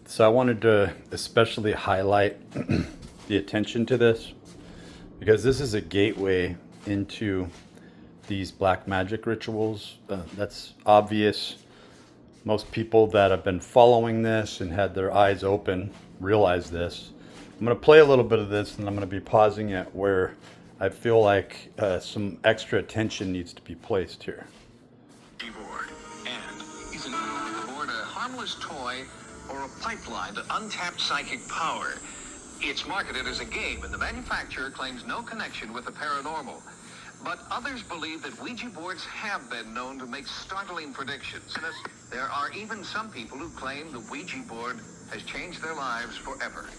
So I wanted to especially highlight the attention to this because this is a gateway into these black magic rituals. That's obvious. Most people that have been following this and had their eyes open realize this. I'm going to play a little bit of this and I'm going to be pausing it where I feel like some extra attention needs to be placed here. Keyboard. And is an board a harmless toy or a pipeline to untapped psychic power? It's marketed as a game, and the manufacturer claims no connection with the paranormal. But others believe that Ouija boards have been known to make startling predictions. There are even some people who claim the Ouija board has changed their lives forever.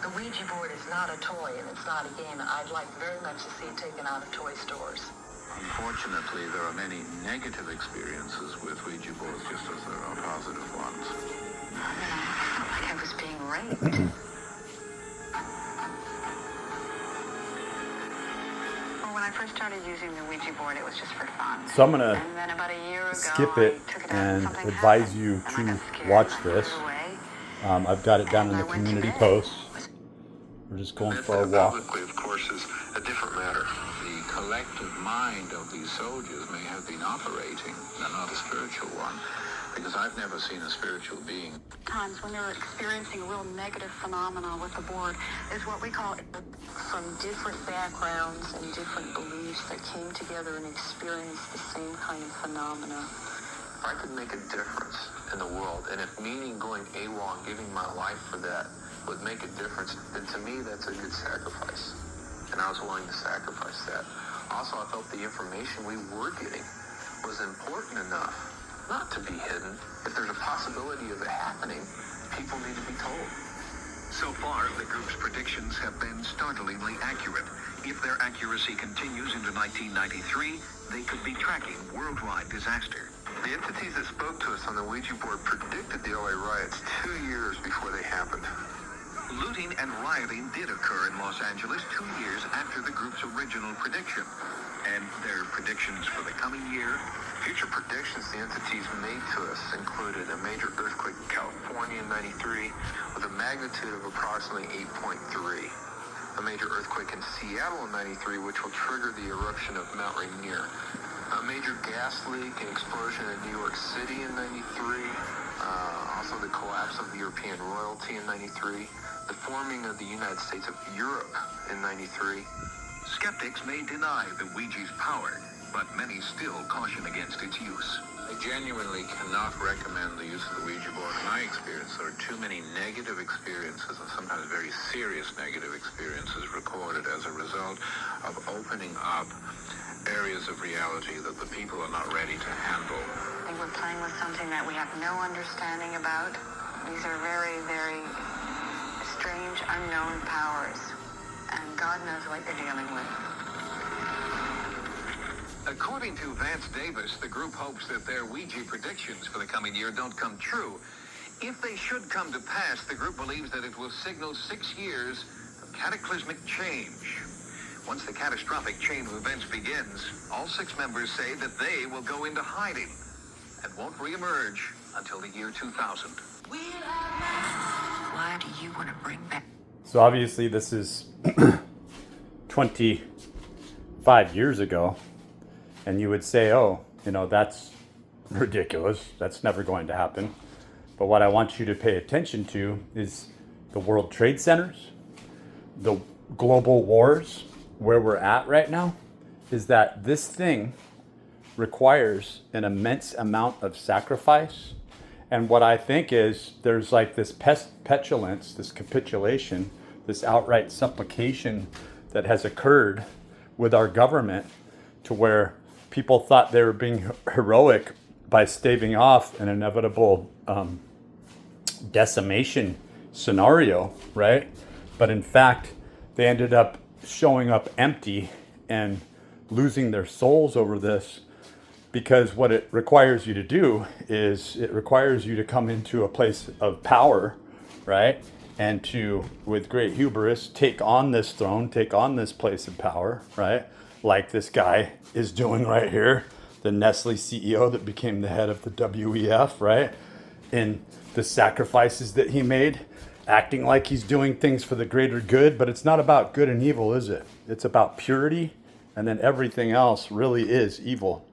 The Ouija board is not a toy, and it's not a game. I'd like very much to see it taken out of toy stores. Unfortunately, there are many negative experiences with Ouija boards, just as there are positive ones. I felt like I was being raped. Well, when I first started using the Ouija board, it was just for fun. So I'm going to And then about a year ago, skip it I took it out and something advise happened, you and I to got scared watch and I threw this. it away. I've got it down in And the I went to community bed. posts. We're just going for a walk. Publicly, of course, is a different matter. The collective mind of these soldiers may have been operating, and not a spiritual one, because I've never seen a spiritual being. Times when they're experiencing a real negative phenomena with the board is what we call from different backgrounds and different beliefs that came together and experienced the same kind of phenomena. If I could make a difference in the world, and if meaning going AWOL and giving my life for that would make a difference, then to me that's a good sacrifice. And I was willing to sacrifice that. Also, I felt the information we were getting was important enough not to be hidden. If there's a possibility of it happening, people need to be told. So far, the group's predictions have been startlingly accurate. If their accuracy continues into 1993, they could be tracking worldwide disaster. The entities that spoke to us on the Ouija board predicted the LA riots 2 years before they happened. Looting and rioting did occur in Los Angeles 2 years after the group's original prediction. And their predictions for the coming year? Future predictions the entities made to us included a major earthquake in California in 93 with a magnitude of approximately 8.3. A major earthquake in Seattle in 93, which will trigger the eruption of Mount Rainier. A major gas leak and explosion in New York City in 93. Also the collapse of the European royalty in 93. The forming of the United States of Europe in 93. Skeptics may deny the Ouija's power, but many still caution against its use. I genuinely cannot recommend the use of the Ouija board. In my experience, there are too many negative experiences, and sometimes very serious negative experiences, recorded as a result of opening up areas of reality that the people are not ready to handle. I think we're playing with something that we have no understanding about. These are very, very strange, unknown powers, and God knows what they're dealing with. According to Vance Davis, the group hopes that their Ouija predictions for the coming year don't come true. If they should come to pass, the group believes that it will signal 6 years of cataclysmic change. Once the catastrophic chain of events begins, all 6 members say that they will go into hiding and won't reemerge until the year 2000. Why do you want to bring back? So obviously this is 25 years ago. And you would say, oh, that's ridiculous. That's never going to happen. But what I want you to pay attention to is the World Trade Centers, the global wars, where we're at right now, is that this thing requires an immense amount of sacrifice. And what I think is there's like this petulance, this capitulation, this outright supplication that has occurred with our government to where people thought they were being heroic by staving off an inevitable decimation scenario, right? But in fact, they ended up showing up empty and losing their souls over this, because what it requires you to do is it requires you to come into a place of power, right? And to, with great hubris, take on this throne, take on this place of power, right? Like this guy is doing right here, the Nestle CEO that became the head of the WEF, right? in the sacrifices that he made, acting like he's doing things for the greater good, but it's not about good and evil, is it? It's about purity, and then everything else really is evil.